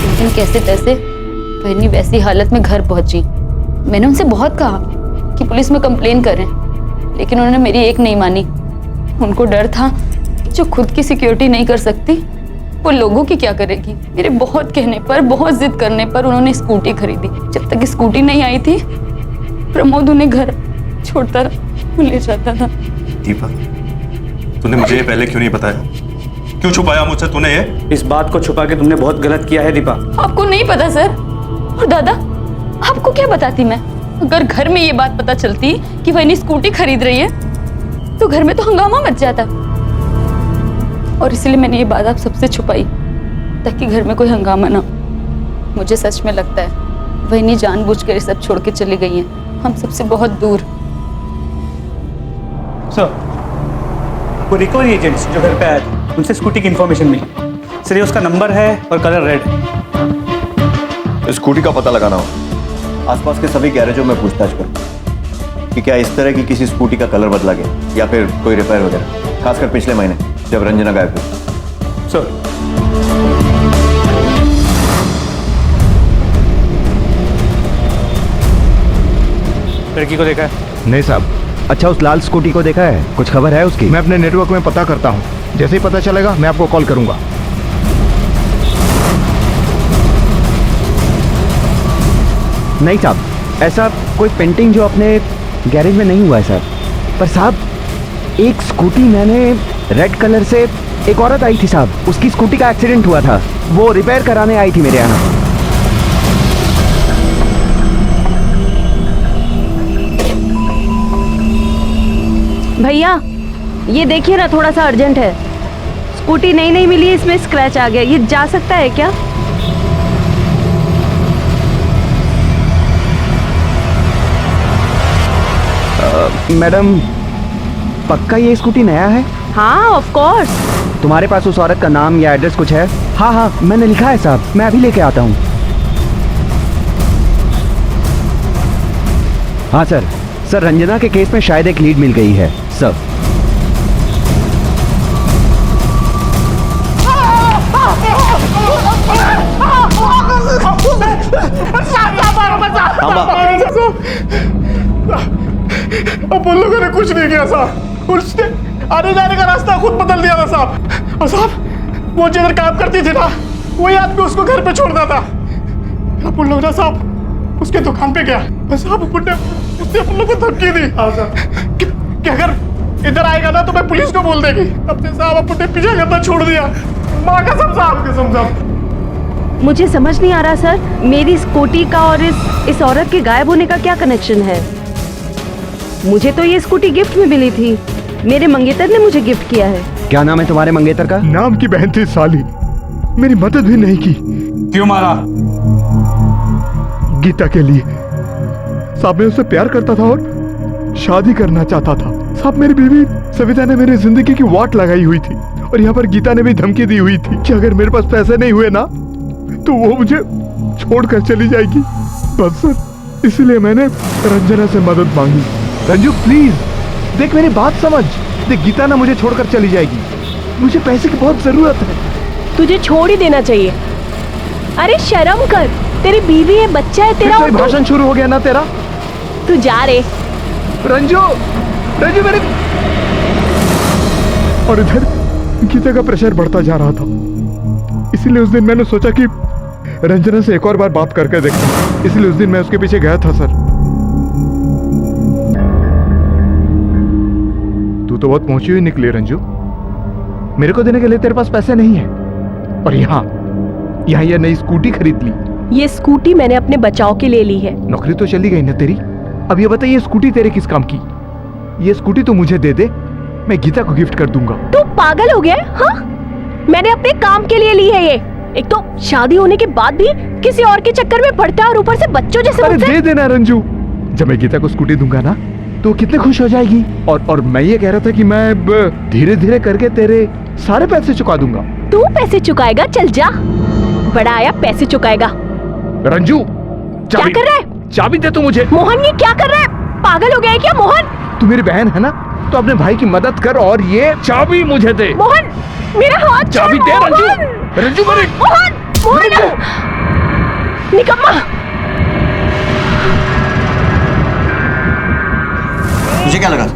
S7: लेकिन कैसे तैसे बहनी वैसी हालत में घर पहुंची। मैंने उनसे बहुत कहा कि पुलिस में कंप्लेन करें, लेकिन उन्होंने मेरी एक नहीं मानी। उनको डर था जो खुद की सिक्योरिटी नहीं कर सकती वो लोगों की क्या करेगी। मेरे बहुत कहने पर, बहुत जिद करने पर उन्होंने स्कूटी खरीदी। जब तक स्कूटी नहीं आई थी प्रमोद उन्हें घर छोड़ता ले जाता था।
S8: दीपा, तूने मुझे ये पहले क्यों नहीं बताया? क्यों छुपाया मुझसे तूने ये?
S4: इस बात को छुपा के तुमने बहुत गलत किया है दीपा।
S7: आपको नहीं पता सर। और दादा, आपको क्या बताती मैं? अगर घर में ये बात पता चलती कि वही स्कूटी खरीद रही है तो घर में तो हंगामा मच जाता। और इसलिए मैंने ये बात आप सबसे छुपाई ताकि घर में कोई हंगामा ना। मुझे सच में लगता है वही जानबूझकर सब छोड़ के चली गई हैं, हम सबसे बहुत दूर।
S4: सर, वो रिकवरी एजेंट्स जो घर पे आए थे उनसे स्कूटी की इंफॉर्मेशन मिली। सर, ये उसका नंबर है और कलर रेड है।
S12: स्कूटी का पता लगाना हो। आसपास के सभी गैरेजों में पूछताछ करो कि क्या इस तरह की किसी स्कूटी का कलर बदला गया या फिर कोई रिपेयर वगैरह, खासकर पिछले महीने जब रंजना गायब हुई।
S4: सर, लड़की को देखा है?
S5: नहीं साहब।
S17: अच्छा, उस लाल स्कूटी को देखा है? कुछ खबर है उसकी?
S5: मैं अपने नेटवर्क में पता करता हूँ, जैसे ही पता चलेगा मैं आपको कॉल करूंगा।
S17: नहीं साहब, ऐसा कोई पेंटिंग जो अपने गैरेज में नहीं हुआ है सर। पर साहब, एक स्कूटी मैंने रेड कलर से, एक औरत आई थी साहब, उसकी स्कूटी का एक्सीडेंट हुआ था, वो रिपेयर कराने आई थी मेरे यहाँ।
S10: भैया ये देखिए ना, थोड़ा सा अर्जेंट है। स्कूटी नहीं मिली है, इसमें स्क्रैच आ गया। ये जा सकता है क्या?
S17: मैडम, पक्का ये स्कूटी नया है?
S10: हाँ ऑफ कोर्स।
S17: तुम्हारे पास उस औरत का नाम या एड्रेस कुछ है? हाँ हाँ, मैंने लिखा है साहब, मैं अभी लेके आता हूँ। हाँ सर, रंजना के केस में शायद एक लीड मिल गई है सर।
S18: अब उन लोगों ने कुछ नहीं किया साहब, उसने आने जाने का रास्ता खुद बदल दिया था साहब। और साहब, वो जिधर काम करती थी ना, वही आदमी उसको घर पे छोड़ता था। अब उन लोगों ने साहब उसके दुकान पे गया और साहब उसने उन लोगों को धमकी दी कि अगर इधर आएगा ना तो मैं पुलिस को बोल देगी। तब से साहब अपने पीछे करना छोड़ दिया। माँ कसम साहब, कसम साहब।
S10: मुझे समझ नहीं आ रहा सर, मेरी स्कूटी का और इस औरत के गायब होने का क्या कनेक्शन है? मुझे तो ये स्कूटी गिफ्ट में मिली थी, मेरे मंगेतर ने मुझे गिफ्ट किया है।
S17: क्या नाम है तुम्हारे मंगेतर का?
S5: नाम की बहन थी साली, मेरी मदद भी नहीं की।
S4: क्यों मारा?
S5: गीता के लिए साहब, मैं उससे प्यार करता था और शादी करना चाहता था साहब। मेरी बीवी सविता ने मेरी जिंदगी की वाट लगाई हुई थी और यहाँ पर गीता ने भी धमकी दी हुई थी कि अगर मेरे पास पैसे नहीं हुए ना तो वो मुझे छोड़कर चली जाएगी। बस सर, इसलिए मैंने रंजना से मदद मांगी। रंजू प्लीज देख, मेरी बात समझ। देख, गीता ना मुझे छोड़कर चली जाएगी, मुझे पैसे की बहुत जरूरत है।
S10: तुझे छोड़ ही देना चाहिए। अरे शर्म कर, तेरी बीवी है, बच्चा है तेरा।
S5: भाषण शुरू हो गया ना तेरा।
S10: तू जा रे।
S5: रंजू मेरे। और इधर गीता का प्रेशर बढ़ता जा रहा था, इसीलिए उस दिन मैंने सोचा कि रंजना से एक और बार बात करके देखता। इसलिए उस दिन मैं उसके पीछे गया था सर। तू तो बहुत पहुंची हुई निकली रंजू, मेरे को देने के लिए तेरे पास पैसे नहीं है और यहाँ ये नई स्कूटी खरीद ली।
S10: ये स्कूटी मैंने अपने बचाव के लिए ली है।
S5: नौकरी तो चली गई ना तेरी, अब ये बता, ये स्कूटी तेरे किस काम की? ये स्कूटी तो मुझे दे दे, मैं गीता को गिफ्ट कर दूंगा।
S10: तू पागल हो गया? हाँ, मैंने अपने काम के लिए ली है ये। एक तो शादी होने के बाद भी किसी और के चक्कर में पड़ता है और ऊपर से बच्चों जैसे।
S5: अरे दे देना रंजू, जब मैं गीता को स्कूटी दूंगा ना तो कितने खुश हो जाएगी। और मैं ये कह रहा था कि मैं धीरे धीरे करके तेरे सारे पैसे चुका दूंगा।
S10: तू पैसे चुकाएगा? चल जा, बड़ा आया पैसे चुकाएगा।
S5: रंजू
S10: क्या कर रहा है?
S5: चाबी दे तू मुझे।
S10: मोहन ये क्या कर रहा है? पागल हो गया है क्या मोहन?
S5: तू मेरी बहन है ना, तो अपने भाई की मदद कर और ये चाबी मुझे दे।
S10: मोहन मेरा हाथ
S5: चाबी
S10: छोड़,
S5: दे
S10: मोहन!
S5: रंजू। रंजू मेरे
S10: मोहन मोहन निकम्मा।
S12: मुझे क्या लगा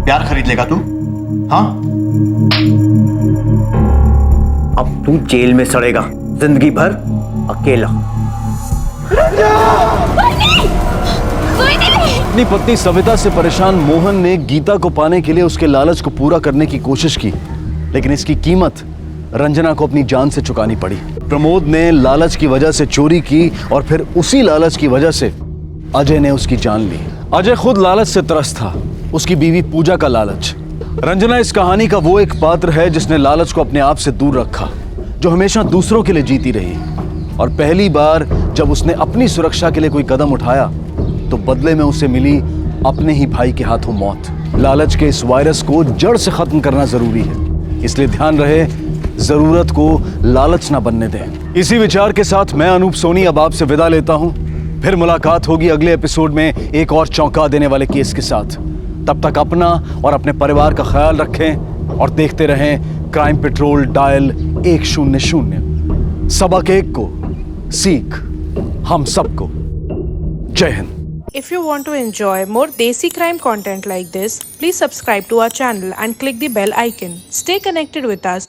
S12: प्यार खरीद लेगा तू? हाँ, अब तू जेल में सड़ेगा जिंदगी भर अकेला।
S1: अपनी पत्नी सविता से परेशान मोहन ने गीता को पाने के लिए उसके लालच को पूरा करने की कोशिश की, लेकिन इसकी कीमत रंजना को अपनी जान से चुकानी पड़ी। प्रमोद ने लालच की वजह से चोरी की और फिर उसी लालच की वजह से अजय ने उसकी जान ली। अजय खुद लालच से त्रस्त था, उसकी बीवी पूजा का लालच। रंजना इस कहानी का वो एक पात्र है जिसने लालच को अपने आप से दूर रखा, जो हमेशा दूसरों के लिए जीती रही। और पहली बार जब उसने अपनी सुरक्षा के लिए कोई कदम उठाया तो बदले में उसे मिली अपने ही भाई के हाथों मौत। लालच के इस वायरस को जड़ से खत्म करना जरूरी है, इसलिए ध्यान रहे जरूरत को लालच ना बनने दें। इसी विचार के साथ मैं अनूप सोनी अब आपसे विदा लेता हूं। फिर मुलाकात होगी अगले एपिसोड में एक और चौंका देने वाले केस के साथ। तब तक अपना और अपने परिवार का ख्याल रखें और देखते रहें क्राइम पेट्रोल डायल 100। सबक एक को सीख हम सबको। जय Hind.
S19: If you want to enjoy more Desi crime content like this, please subscribe to our channel and click the bell icon. Stay connected with us.